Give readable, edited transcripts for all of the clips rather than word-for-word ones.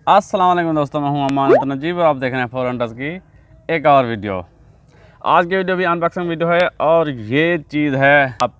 अस्सलाम वालेकुम दोस्तों, मैं हूं अमान नजीब और आप देख रहे हैं फॉर हंटर्स की एक और वीडियो। आज की वीडियो भी अनबॉक्सिंग वीडियो है और ये चीज़ है, आप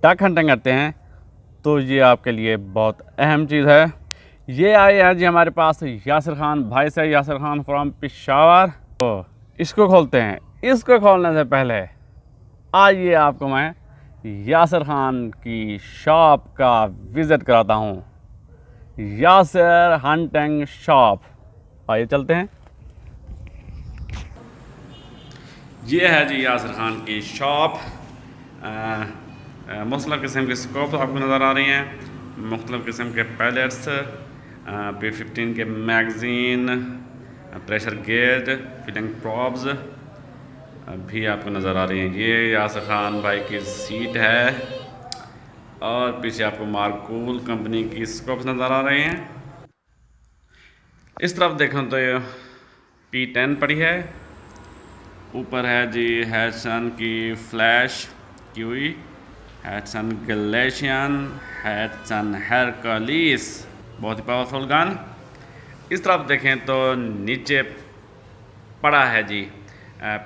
डक हंटिंग करते हैं तो ये आपके लिए बहुत अहम चीज़ है। ये आई है जी हमारे पास यासिर खान भाई से, यासिर खान फ्रॉम पेशावर। तो इसको खोलते हैं। इसको खोलने से पहले आइए आपको मैं यासिर खान की शॉप का विज़िट कराता हूँ। यासिर हंटिंग शॉप, आइए चलते हैं। ये है जी यासिर खान की शॉप। मुख्तलिफ़ किस्म के स्कोप आपको नज़र आ रही हैं, मुख्तलिफ़ किस्म के पैलेट्स, P15 के magazine, pressure gauge, filling probes भी आपको नज़र आ रही हैं। ये यासिर खान भाई की सीट है और पीछे आपको मार्कूल कंपनी की स्कोप्स नज़र आ रहे हैं। इस तरफ देखें तो ये P10 पड़ी है। ऊपर है जी हैडसन की फ्लैश क्यूई, हैडसन गलेशियन, हैडसन हेरकुलिस, बहुत ही पावरफुल गन। इस तरफ देखें तो नीचे पड़ा है जी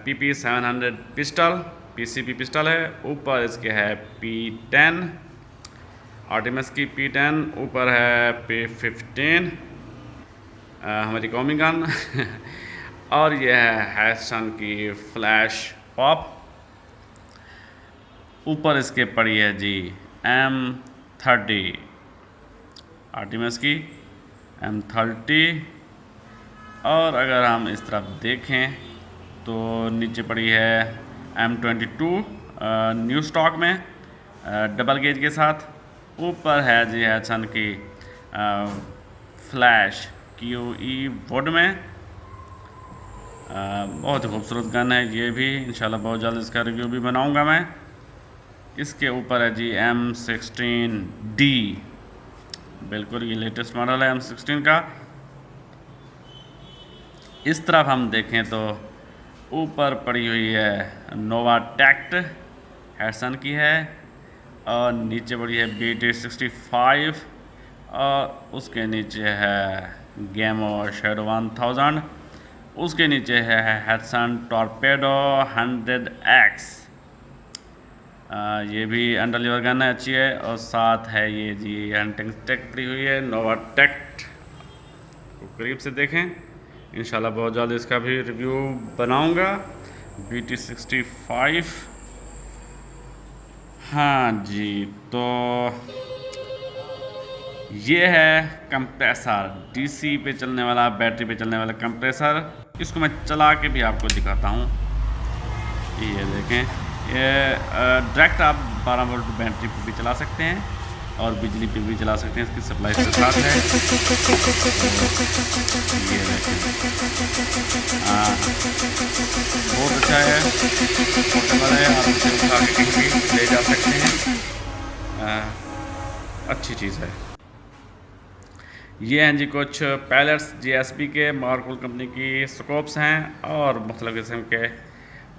PP700 पिस्टल, PCP पिस्टल है। ऊपर इसके है P10 आर्टिमस की P10, ऊपर है P15 हमारी कॉमी गन और यह है हैडसन की फ्लैश पॉप। ऊपर इसके पड़ी है जी M30 आर्टिमस की M30। और अगर हम इस तरफ देखें तो नीचे पड़ी है M22 न्यू स्टॉक में डबल गेज के साथ। ऊपर है जी हैडसन की फ्लैश QE वुड में, बहुत ही खूबसूरत गन है ये भी। इंशाल्लाह बहुत जल्द इसका रिव्यू भी बनाऊंगा मैं। इसके ऊपर है जी M16D, बिल्कुल ये लेटेस्ट मॉडल है M16 का। इस तरफ हम देखें तो ऊपर पड़ी हुई है नोवा टेक्ट, हैडसन की है, और नीचे पड़ी है BT65 और उसके नीचे है गेमो शेडो 1000। उसके नीचे है हैडसन टॉर्पेडो 100X, ये भी अंडरलीवर गन है, अच्छी है। और साथ है ये जी हंटिंग स्टिक पड़ी हुई है नोवा टेक्ट को करीब से देखें। इंशाल्लाह बहुत जल्द इसका भी रिव्यू बनाऊंगा। BT65, हाँ जी। तो ये है कंप्रेसर, DC पे चलने वाला, बैटरी पे चलने वाला कंप्रेसर। इसको मैं चला के भी आपको दिखाता हूँ। ये देखें, ये डायरेक्ट आप 12 वोल्ट बैटरी पे भी चला सकते हैं और बिजली पे भी चला सकते हैं। इसकी सप्लाई के साथ है। ये देखें, बहुत अच्छा है, पोर्टेबल है, आप इसे उठा के कहीं भी ले जा सकते हैं, अच्छी चीज़ है। ये हैं जी कुछ पैलेट्स GSP के, मार्कूल कंपनी की स्कोप्स हैं और मुख्तलिफ़ किस्म के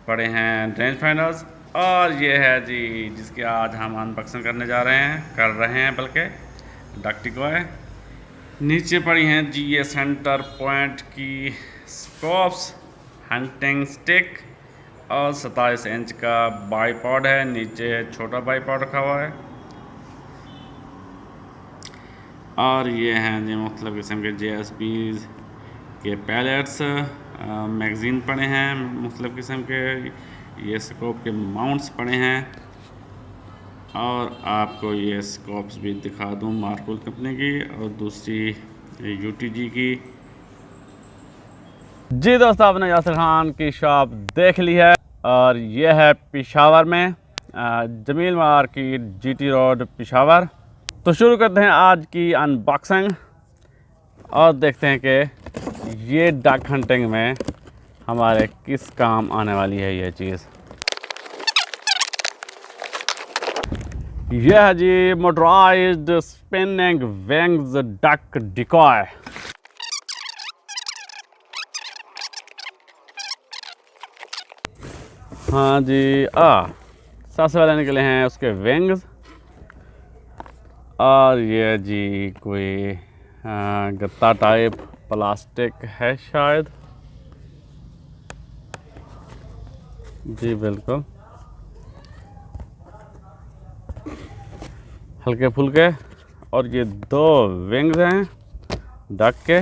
पड़े हैं रेंज फाइंडर्स। और ये है जी जिसके आज हम अनबॉक्सिंग करने जा रहे हैं, कर रहे हैं बल्कि, डक डिकॉय। नीचे पड़ी हैं जी ये सेंटर पॉइंट की स्कोप्स, हंटिंग स्टिक और 27 इंच का बाईपॉड है। नीचे छोटा बाईपॉड रखा हुआ है। और ये हैं जी मुख्तलिफ़ किस्म के GSP के पैलेट्स, मैगज़ीन पड़े हैं मुख्तलिफ़ किस्म के, ये स्कोप के माउंट्स पड़े हैं। और आपको ये स्कोप्स भी दिखा दूं मार्कूल कंपनी की और दूसरी UTG की। जी दोस्तों, आपने यासिर खान की शॉप देख ली है और ये है पेशावर में, Jamil market GT road Peshawar. तो शुरू करते हैं आज की अनबॉक्सिंग और देखते हैं कि ये डक हंटिंग में हमारे किस काम आने वाली है ये चीज़। यह है जी motorised spinning wings duck decoy. हाँ जी, सबसे पहले निकले हैं उसके विंग्स और ये जी कोई गत्ता टाइप प्लास्टिक है शायद। जी बिल्कुल, हल्के फुल्के। और ये 2 विंग्स हैं डक के,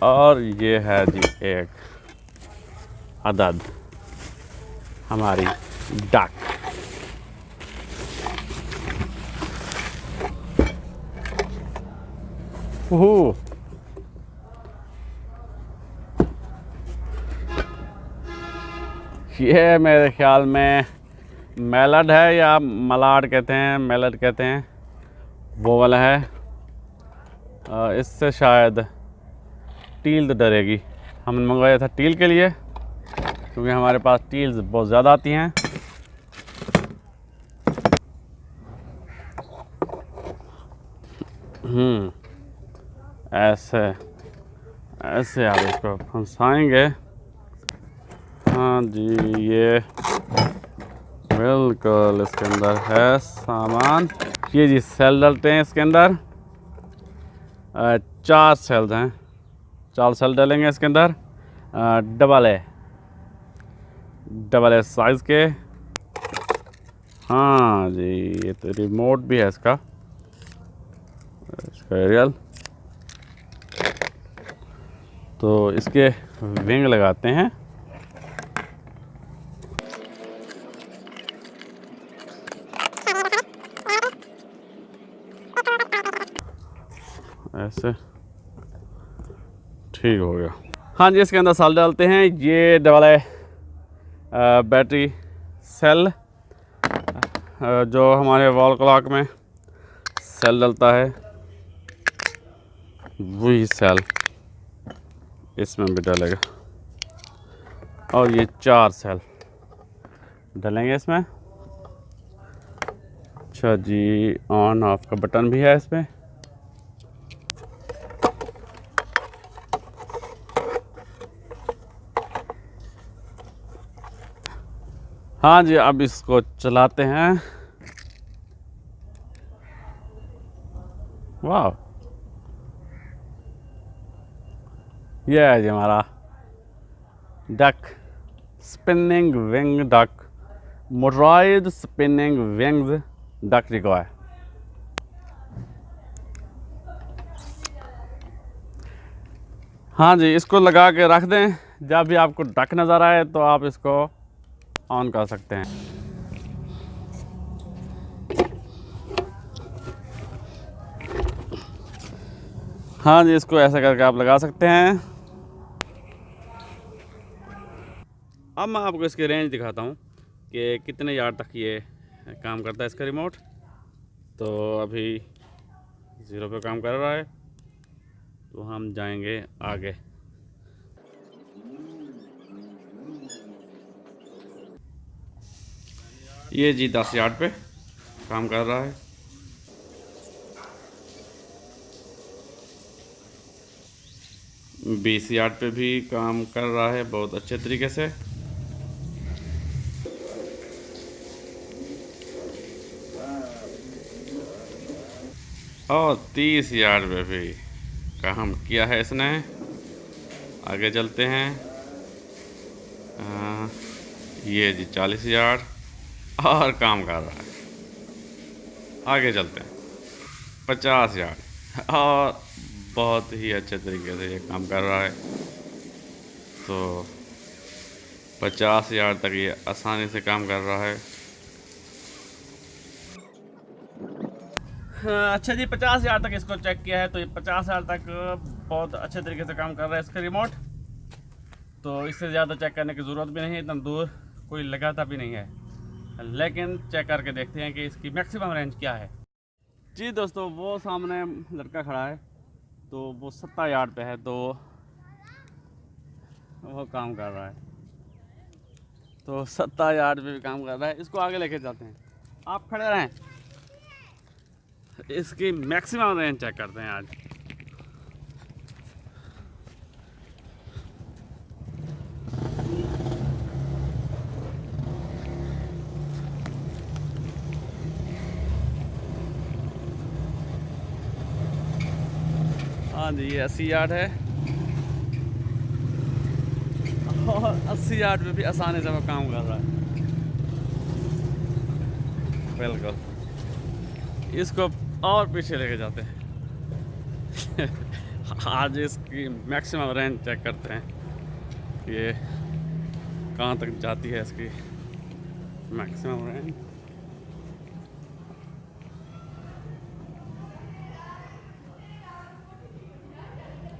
और ये है जी एक अदद हमारी डक। ओह, ये मेरे ख्याल में मैलड है या मलाड कहते हैं, मैलड कहते हैं, वो वाला है। इससे शायद टील तो डरेगी। हमने मंगवाया था टील के लिए, क्योंकि हमारे पास टील्स बहुत ज़्यादा आती हैं। ऐसे ऐसे आप इसको फंसाएंगे। हाँ जी, ये बिल्कुल इसके अंदर है सामान। ये जी सेल डलते हैं इसके अंदर। 4 सेल्स हैं, 4 सेल डलेंगे इसके अंदर। डबल ए साइज़ के। हाँ जी, ये तो रिमोट भी है इसका एरियल। तो इसके विंग लगाते हैं। ऐसे ठीक हो गया। हाँ जी, इसके अंदर सेल डालते हैं। ये डबल ए बैटरी सेल, जो हमारे वॉल क्लॉक में सेल डलता है, वही सेल इसमें भी डलेगा। और ये 4 सेल डलेंगे इसमें। अच्छा जी, ऑन ऑफ का बटन भी है इसमें। हाँ जी, अब इसको चलाते हैं। वाह, ये है जी हमारा duck, spinning wing duck, motorised spinning wings duck decoy. हाँ जी, इसको लगा के रख दें। जब भी आपको डक नज़र आए तो आप इसको ऑन कर सकते हैं। हाँ जी, इसको ऐसा करके आप लगा सकते हैं। अब मैं आपको इसकी रेंज दिखाता हूँ कि कितने यार्ड तक ये काम करता है इसका रिमोट। तो अभी 0 पे काम कर रहा है, तो हम जाएंगे आगे। ये जी 10 यार्ड पे काम कर रहा है। बीस यार्ड पे भी काम कर रहा है बहुत अच्छे तरीके से। और 30 यार्ड पे भी काम किया है इसने। आगे चलते हैं। ये जी 40 यार्ड और काम कर रहा है। आगे चलते हैं 50 यार्ड, और बहुत ही अच्छे तरीके से ये काम कर रहा है। तो 50 यार्ड तक ये आसानी से काम कर रहा है। अच्छा जी, 50 यार्ड तक इसको चेक किया है, तो ये 50 यार्ड तक बहुत अच्छे तरीके से काम कर रहा है इसका रिमोट। तो इससे ज़्यादा चेक करने की ज़रूरत भी नहीं है, इतना दूर कोई लगाता भी नहीं है। लेकिन चेक करके देखते हैं कि इसकी मैक्सिमम रेंज क्या है। जी दोस्तों, वो सामने लड़का खड़ा है, तो वो 70 यार्ड पे है, तो वो काम कर रहा है। तो 70 यार्ड पे भी काम कर रहा है। इसको आगे लेके जाते हैं। आप खड़े रहें, इसकी मैक्सिमम रेंज चेक करते हैं आज। जी ये 80 यार्ड है और 80 यार्ड में भी आसानी से वो काम कर रहा है। बिल्कुल इसको और पीछे लेके जाते हैं। आज इसकी मैक्सिमम रेंज चेक करते हैं, ये कहाँ तक जाती है इसकी मैक्सिमम रेंज।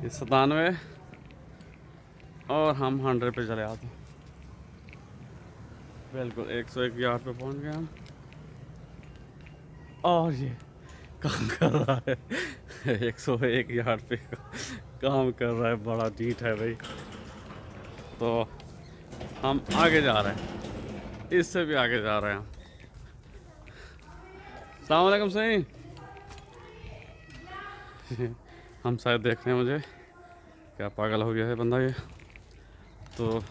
ये 97 और हम 100 पे चले आते हैं। बिल्कुल 101 यार्ड पे पहुंच गए हम और ये काम कर रहा है 101 यार्ड पे काम कर रहा है। बड़ा नीट है भाई। तो हम आगे जा रहे हैं, इससे भी आगे जा रहे हैं हम। अस्सलाम वालेकुम सही। हम शायद देख रहे हैं, मुझे क्या पागल हो गया है बंदा ये। तो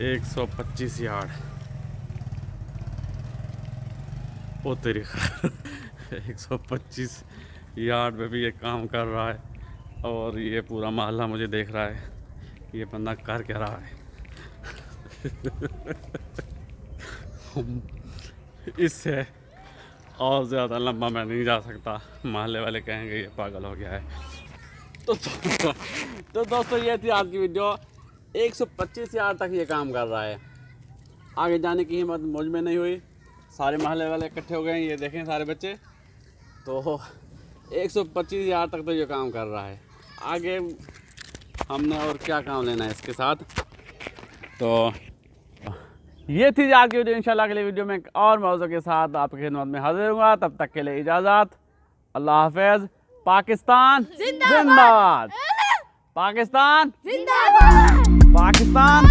125 यार्ड ओ तेरी 125 यार्ड पे भी ये काम कर रहा है और ये पूरा मोहल्ला मुझे देख रहा है ये बंदा कर क्या रहा है। इससे और ज़्यादा लंबा मैं नहीं जा सकता, मोहल्ले वाले कहेंगे ये पागल हो गया है। तो दोस्तों ये थी आज की वीडियो। 125 यार्ड तक ये काम कर रहा है। आगे जाने की हिम्मत मुझ में नहीं हुई, सारे मोहल्ले वाले इकट्ठे हो गए हैं, ये देखें सारे बच्चे। तो 125 यार्ड तक तो ये काम कर रहा है। आगे हमने और क्या काम लेना है इसके साथ। तो ये थी आज की वीडियो। इंशाल्लाह अगली वीडियो में और मौजूद के साथ आपकी खिदमत में हाजिर हूँगा। तब तक के लिए इजाज़त। अल्लाह हाफिज़। पाकिस्तान जिंदाबाद। पाकिस्तान जिंदाबाद। पाकिस्तान